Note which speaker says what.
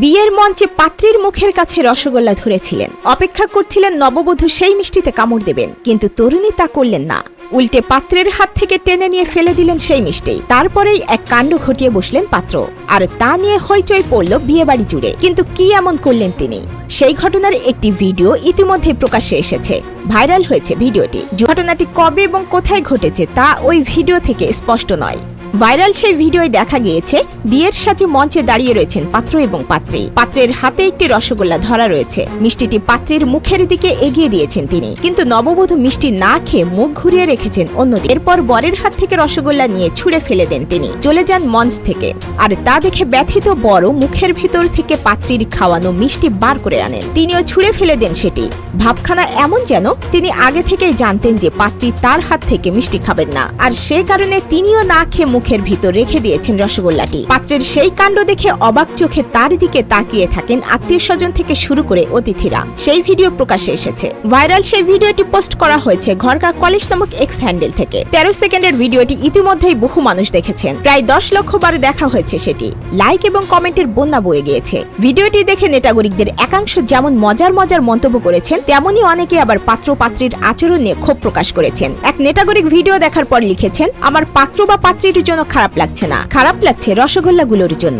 Speaker 1: বিয়ের মঞ্চে পাত্রীর মুখের কাছে রসগোল্লা ধরেছিলেন, অপেক্ষা করছিলেন নববধূ সেই মিষ্টিতে কামড় দেবেন, কিন্তু তরুণী তা করলেন না। উল্টে পাত্রের হাত থেকে টেনে নিয়ে ফেলে দিলেন সেই মিষ্টি। তারপরেই এক কাণ্ড ঘটিয়ে বসলেন পাত্র, আর তা নিয়ে হইচই পড়ল বিয়েবাড়ি জুড়ে। কিন্তু কি এমন করলেন তিনি? সেই ঘটনার একটি ভিডিও ইতিমধ্যে প্রকাশ্যে এসেছে, ভাইরাল হয়েছে ভিডিওটি। ঘটনাটি কবে এবং কোথায় ঘটেছে তা ওই ভিডিও থেকে স্পষ্ট নয়। ভাইরাল সেই ভিডিওয় দেখা গিয়েছে বিয়ের সাজে মঞ্চে দাঁড়িয়ে রয়েছেন পাত্র এবং পাত্রী। পাত্রের হাতে একটি রসগোল্লা ধরা রয়েছে, মিষ্টিটি পাত্রীর মুখের দিকে এগিয়ে দিয়েছেন তিনি, কিন্তু নববধূ মিষ্টি না খেয়ে মুখ ঘুরিয়ে রেখেছেন অন্যদিকে। এরপর বরের হাত থেকে রসগোল্লা নিয়ে ছুঁড়ে ফেলে দেন তিনি, চলে যান মঞ্চ থেকে। আর তা দেখে ব্যথিত বর মুখের ভিতর থেকে পাত্রীর খাওয়ানো মিষ্টি বার করে আনেন, তিনিও ছুঁড়ে ফেলে দেন সেটি। ভাবখানা এমন যেন তিনি আগে থেকেই জানতেন যে পাত্রী তার হাত থেকে মিষ্টি খাবেন না, আর সে কারণে তিনিও না খেয়ে মুখের ভিতর রেখে দিয়েছেন রসগোল্লাটি। পাত্রের সেই কাণ্ড দেখে অবাক চোখে তার দিকে তাকিয়ে থাকেন আত্মীয় স্বজন থেকে শুরু করে অতিথিরা। সেই ভিডিও প্রকাশ্যে এসেছে। ভাইরাল সেই ভিডিওটি পোস্ট করা হয়েছে ঘরকা কলেজ নামক এক্স হ্যান্ডেল থেকে। 13 সেকেন্ডের ভিডিওটি ইতিমধ্যেই বহু মানুষ দেখেছেন, প্রায় 10 লক্ষ বার দেখা হয়েছে সেটি। লাইক এবং কমেন্টের বন্যা বয়ে গিয়েছে। ভিডিওটি দেখে নেটাগরিকদের একাংশ যেমন মজার মন্তব্য করেছেন, তেমনি অনেকে আবার পাত্র পাত্রীর আচরণ নিয়ে ক্ষোভ প্রকাশ করেছেন। এক নেটাগরিক ভিডিও দেখার পর লিখেছেন, আমার পাত্র বা পাত্রীর জন্য খারাপ লাগছে না, খারাপ লাগছে রসগোল্লাগুলোর জন্য।